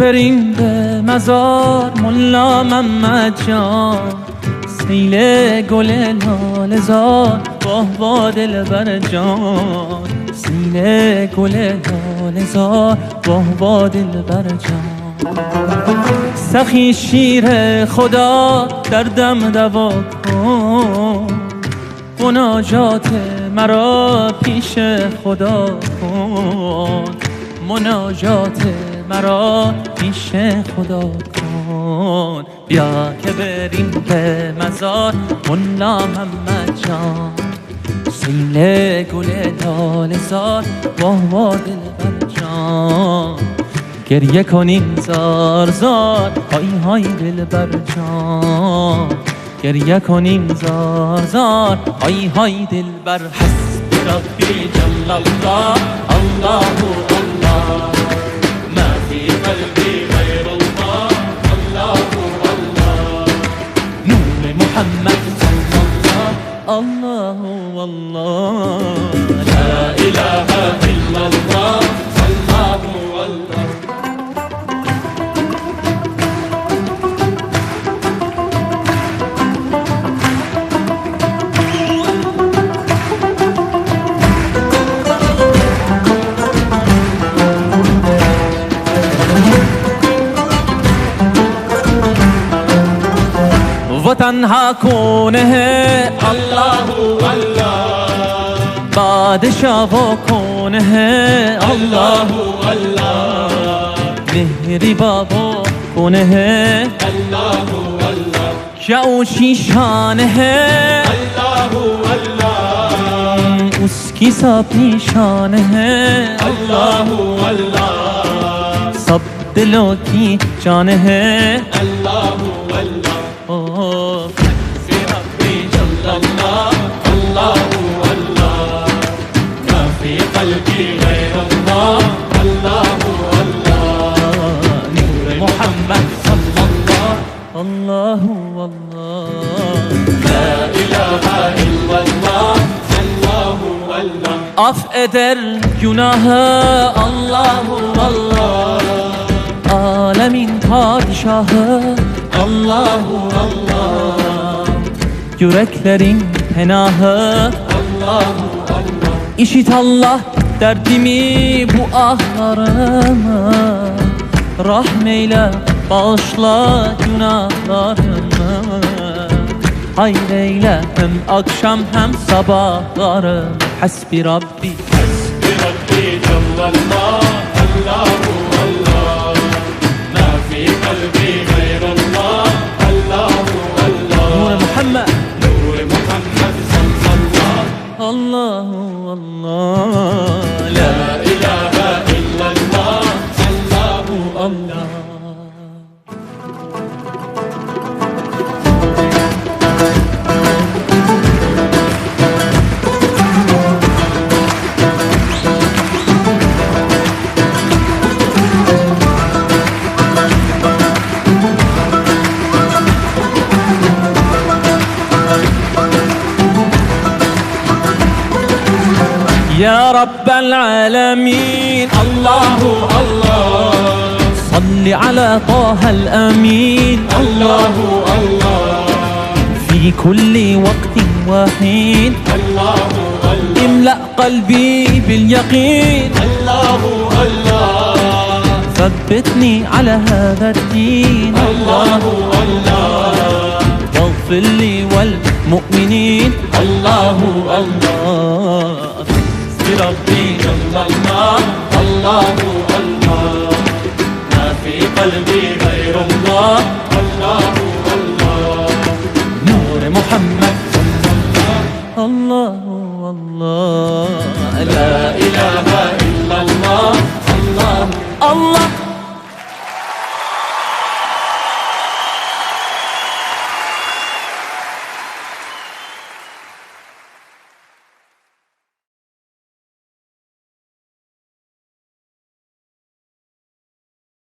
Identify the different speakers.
Speaker 1: بریم به مزار ملا محمد جان، سیل گل لاله زار واه وا دلبر جان، سیل گل لاله زار واه وا دلبر جان. سخی شیر خدا دردم دوا کن، مناجات مرا پیش خدا کن، مناجات مرا پیش خدا کن. بیا که بریم به مزار ملا محمد جان، سیل گل لاله زار واه واه دلبر جان. گریه کنیم زار زار های های دلبر جان، گریه کنیم زار زار های های دلبر. حسبی ربی جل الله الله الله، ما في قلبي غير الله الله الله، نور محمد صلى الله الله والله، لا إله إلا الله الله والله. तन्हा कौन है अल्लाह अल्लाह, बादशाह वो कौन है अल्लाह अल्लाह, मेहरी बाबो कौन है अल्लाह अल्लाह, क्या ऊंची शान है अल्लाह अल्लाह, उसकी सबकी शान है अल्लाह अल्लाह, सब दिलों की जान है अल्लाह अल्लाह। في ربي جل الله الله الله، ما في قلبي غير الله الله الله، نور محمد صلى الله الله الله، لا إله إلا الله الله الله. Af eder günahı Allah Allah, alemin padişahı Allahu Allah, yüreklerin penahı Allahu Allah. İşit Allah derdimi bu ahlarımı, rahmeyle bağışla günahlarımı, hayreyle hem akşam hem sabahlarım. Hasbi Rabbi hasbi Rabbi Cellallah Allahu Allah, ma fi kalbi غير الله الله الله، نور محمد نور محمد صلى الله الله الله، لا إله إلا الله الله الله. يا رب العالمين الله الله، صل على طه الأمين الله الله، في كل وقت وحين الله الله، املأ قلبي باليقين الله الله، ثبتني على هذا الدين الله الله، واغفر لي والمؤمنين الله الله. ربي جل الله الله الله، ما في قلبي غير الله